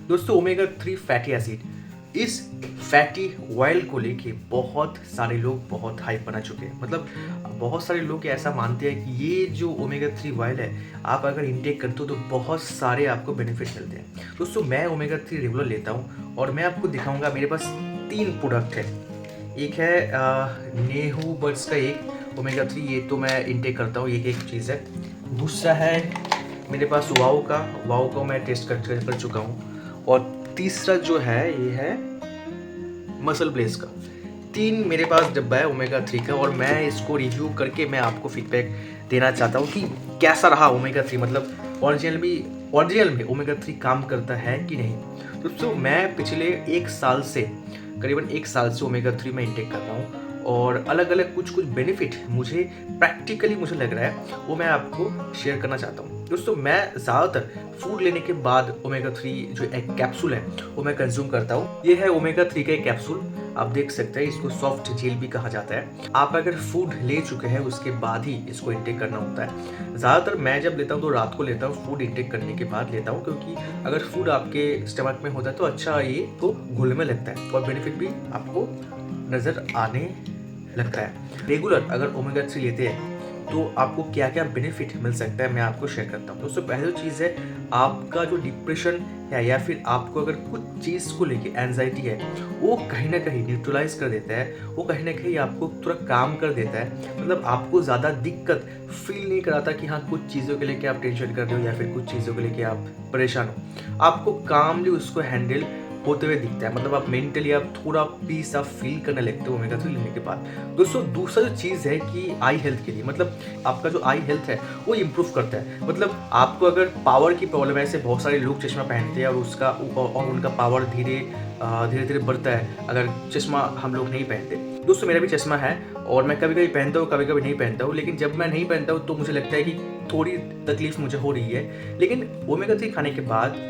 दोस्तों omega 3 fatty acid, इस fatty oil को लेके बहुत सारे लोग बहुत हाइप बना चुके हैं। मतलब बहुत सारे लोग ऐसा मानते हैं कि ये जो ओमेगा 3 ऑयल है, आप अगर इंटेक करते हो तो बहुत सारे आपको बेनिफिट मिलते हैं। दोस्तों मैं ओमेगा 3 रेगुलर लेता हूँ और मैं आपको दिखाऊंगा। मेरे पास 3 प्रोडक्ट है। एक है नेहू बर्ड्स का एक ओमेगा 3, ये तो मैं इंटेक करता हूँ, एक चीज़ है। दूसरा है मेरे पास वाओ का मैं टेस्ट कर चुका हूँ। और तीसरा जो है ये है मसल ब्लेस का। 3 मेरे पास डब्बा है ओमेगा 3 का, और मैं इसको रिव्यू करके मैं आपको फीडबैक देना चाहता हूँ कि कैसा रहा ओमेगा 3। मतलब ओरिजिनल में ओमेगा 3 काम करता है कि नहीं। दोस्तों मैं पिछले करीबन 1 साल से ओमेगा 3 में इंटेक कर रहा हूँ, और अलग अलग कुछ बेनिफिट मुझे प्रैक्टिकली लग रहा है, वो मैं आपको शेयर करना चाहता हूँ। दोस्तों मैं ज़्यादातर फूड लेने के बाद ओमेगा 3 जो एक कैप्सूल है वो मैं कंज्यूम करता हूँ। ये है ओमेगा 3 का एक कैप्सूल, आप देख सकते हैं, इसको सॉफ्ट जेल भी कहा जाता है। आप अगर फूड ले चुके हैं उसके बाद ही इसको इंटेक करना होता है। ज़्यादातर मैं जब लेता हूँ तो रात को लेता हूँ, फूड इंटेक करने के बाद लेता हूँ, क्योंकि अगर फूड आपके स्टमक में होता है तो अच्छा ये तो घुलने में लगता है और बेनिफिट भी आपको नज़र आने लगता है। रेगुलर अगर ओमेगा 3 लेते हैं तो आपको क्या क्या बेनिफिट मिल सकता है मैं आपको शेयर करता हूँ। दोस्तों पहली चीज़ है, आपका जो डिप्रेशन है या फिर आपको अगर कुछ चीज़ को लेके एंजाइटी है, वो कहीं ना कहीं न्यूट्रलाइज कर देता है, वो कहीं ना कहीं आपको थोड़ा काम कर देता है। मतलब आपको ज़्यादा दिक्कत फील नहीं कराता कि हाँ कुछ चीज़ों के लेके आप टेंशन कर रहे हो या फिर कुछ चीज़ों के लेके आप परेशान हो। आपको कामली उसको हैंडल होते हुए दिखता है। मतलब आप मेंटली आप थोड़ा पीस आप फील करने लगते हो ओमेगा 3 लेने के बाद। दोस्तों दूसरा जो चीज़ है कि आई हेल्थ के लिए, मतलब आपका जो आई हेल्थ है वो इम्प्रूव करता है। मतलब आपको अगर पावर की प्रॉब्लम है, ऐसे बहुत सारे लोग चश्मा पहनते हैं और उनका पावर धीरे धीरे बढ़ता है अगर चश्मा हम लोग नहीं पहनते। दोस्तों मेरा भी चश्मा है और मैं कभी कभी पहनता हूँ, कभी कभी नहीं पहनता हूँ, लेकिन जब मैं नहीं पहनता हूँ तो मुझे लगता है कि थोड़ी तकलीफ मुझे हो रही है। लेकिन ओमेगा 3 खाने के बाद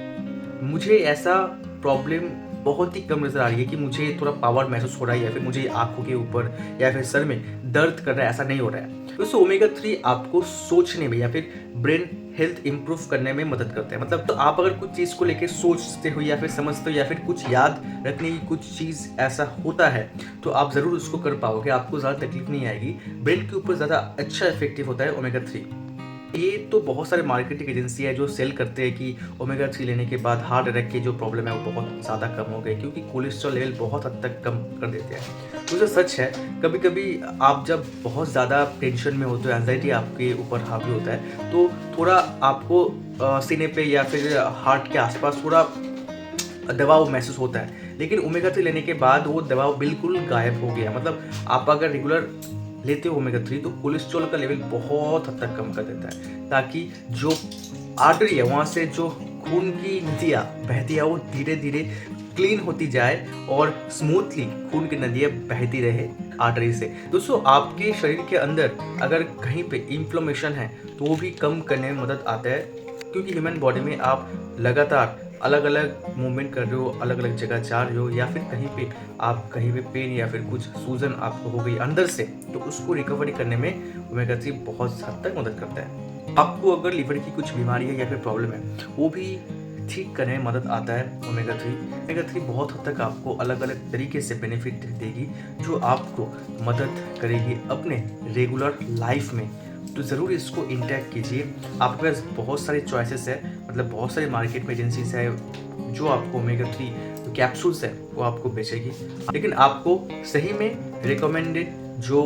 मुझे ऐसा प्रॉब्लम बहुत ही कम नज़र आ रही है कि मुझे थोड़ा पावर महसूस हो रहा है या फिर मुझे आंखों के ऊपर या फिर सर में दर्द कर रहा है, ऐसा नहीं हो रहा है। दोस्तों ओमेगा 3 आपको सोचने में या फिर ब्रेन हेल्थ इंप्रूव करने में मदद करता है। मतलब तो आप अगर कुछ चीज़ को लेकर सोचते हो या फिर समझते हो या फिर कुछ याद रखने की कुछ चीज़ ऐसा होता है तो आप ज़रूर उसको कर पाओगे, आपको ज़्यादा तकलीफ नहीं आएगी। ब्रेन के ऊपर ज़्यादा अच्छा इफेक्टिव होता है ओमेगा 3। ये तो बहुत सारे मार्केटिंग एजेंसी है जो सेल करते हैं कि ओमेगा 3 लेने के बाद हार्ट अटैक की जो प्रॉब्लम है वो बहुत ज़्यादा कम हो गई, क्योंकि कोलेस्ट्रॉल लेवल बहुत हद तक कम कर देते हैं। तो जो सच है, कभी कभी आप जब बहुत ज़्यादा टेंशन में होते हो, एंजाइटी आपके ऊपर हावी होता है, तो थोड़ा आपको सीने पे या फिर हार्ट के आसपास थोड़ा दबाव महसूस होता है। लेकिन ओमेगा 3 लेने के बाद वो दबाव बिल्कुल गायब हो गया। मतलब आप अगर रेगुलर लेते हो ओमेगा 3 तो कोलेस्ट्रॉल का लेवल बहुत हद तक कम कर देता है, ताकि जो आर्टरी है वहाँ से जो खून की नदियाँ बहती है वो धीरे धीरे क्लीन होती जाए और स्मूथली खून की नदियाँ बहती रहे आर्टरी से। दोस्तों आपके शरीर के अंदर अगर कहीं पे इन्फ्लेमेशन है तो वो भी कम करने में मदद आता है, क्योंकि ह्यूमन बॉडी में आप लगातार अलग अलग मूवमेंट कर रहे हो, अलग अलग जगह जा रहे हो, या फिर कहीं पे पेन या फिर कुछ सूजन आपको हो गई अंदर से, तो उसको रिकवरी करने में ओमेगा 3 बहुत हद तक मदद करता है। आपको अगर लीवर की कुछ बीमारी है या फिर प्रॉब्लम है वो भी ठीक करने में मदद आता है ओमेगा 3। ओमेगा 3 बहुत हद तक आपको अलग अलग तरीके से बेनिफिट देगी जो आपको मदद करेगी अपने रेगुलर लाइफ में। तो ज़रूर इसको इंटेक कीजिए। आपके पास बहुत सारे चॉइसेस है, मतलब बहुत सारे मार्केट में एजेंसीज है जो आपको ओमेगा 3 कैप्सूल्स है वो आपको बेचेगी, लेकिन आपको सही में रिकमेंडेड जो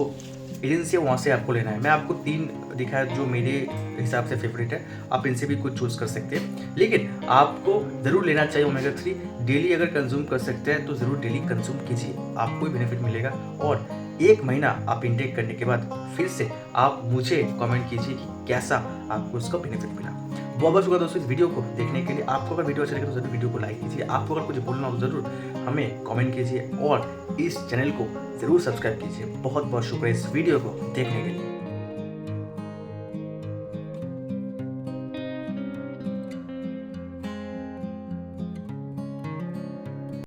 एजेंसी है वहाँ से आपको लेना है। मैं आपको 3 दिखाया जो मेरे हिसाब से फेवरेट है, आप इनसे भी कुछ चूज़ कर सकते हैं, लेकिन आपको ज़रूर लेना चाहिए ओमेगा 3। डेली अगर कंज्यूम कर सकते हैं तो ज़रूर डेली कंज्यूम कीजिए, आपको भी बेनिफिट मिलेगा। और 1 महीना आप इंटेक करने के बाद फिर से आप मुझे कमेंट कीजिए कि कैसा आपको उसका बेनिफिट मिला। बहुत बहुत शुक्रिया दोस्तों इस वीडियो को देखने के लिए। आपको अगर वीडियो अच्छा लगे तो ज़रूर वीडियो को लाइक कीजिए। आपको अगर कुछ बोलना हो ज़रूर हमें कमेंट कीजिए और इस चैनल को ज़रूर सब्सक्राइब कीजिए। बहुत बहुत शुक्रिया इस वीडियो को देखने के लिए।